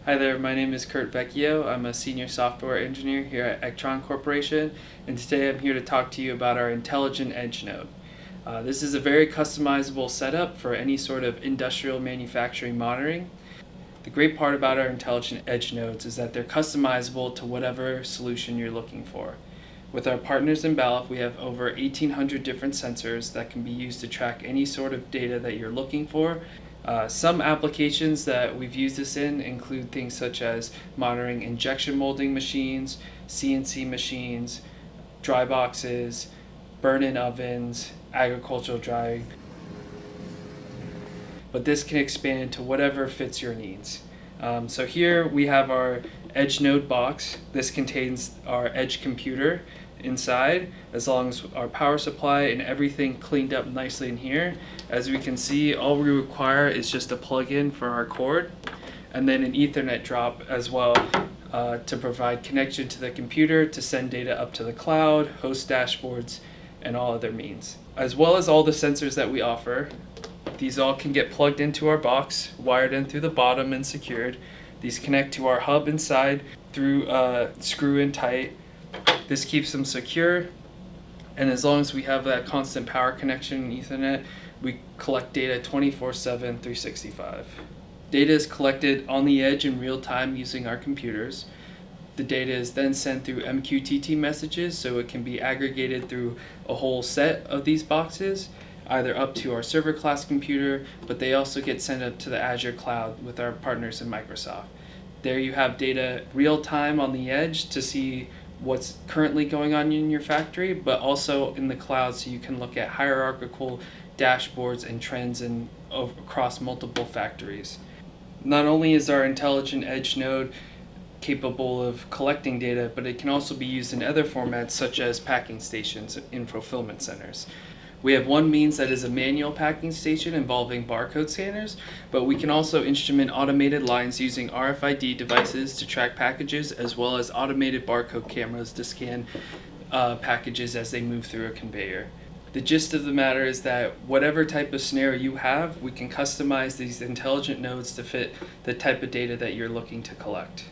Hi there, my name is Kurt Vecchio. I'm a senior software engineer here at Ectron Corporation, and today I'm here to talk to you about our Intelligent Edge node. This is a very customizable setup for any sort of industrial manufacturing monitoring. The great part about our Intelligent Edge nodes is that they're customizable to whatever solution you're looking for. With our partners in Balluff, we have over 1,800 different sensors that can be used to track any sort of data that you're looking for. Some applications that we've used this in include things such as monitoring injection molding machines, CNC machines, dry boxes, burn-in ovens, agricultural drying. But this can expand to whatever fits your needs. So here we have our Edge node box. This contains our Edge computer inside, as long as our power supply and everything cleaned up nicely in here. As we can see, all we require is just a plug-in for our cord and then an Ethernet drop as well to provide connection to the computer to send data up to the cloud, host dashboards, and all other means. As well as all the sensors that we offer, these all can get plugged into our box, wired in through the bottom and secured. These connect to our hub inside through screw in tight. This keeps them secure, and as long as we have that constant power connection in Ethernet, we collect data 24/7, 365. Data is collected on the edge in real time using our computers. The data is then sent through MQTT messages, so it can be aggregated through a whole set of these boxes, either up to our server class computer, but they also get sent up to the Azure cloud with our partners in Microsoft. There you have data real time on the edge to see what's currently going on in your factory, but also in the cloud so you can look at hierarchical dashboards and trends across multiple factories. Not only is our Intelligent Edge node capable of collecting data, but it can also be used in other formats such as packing stations in fulfillment centers. We have one means that is a manual packing station involving barcode scanners, but we can also instrument automated lines using RFID devices to track packages, as well as automated barcode cameras to scan packages as they move through a conveyor. The gist of the matter is that whatever type of scenario you have, we can customize these intelligent nodes to fit the type of data that you're looking to collect.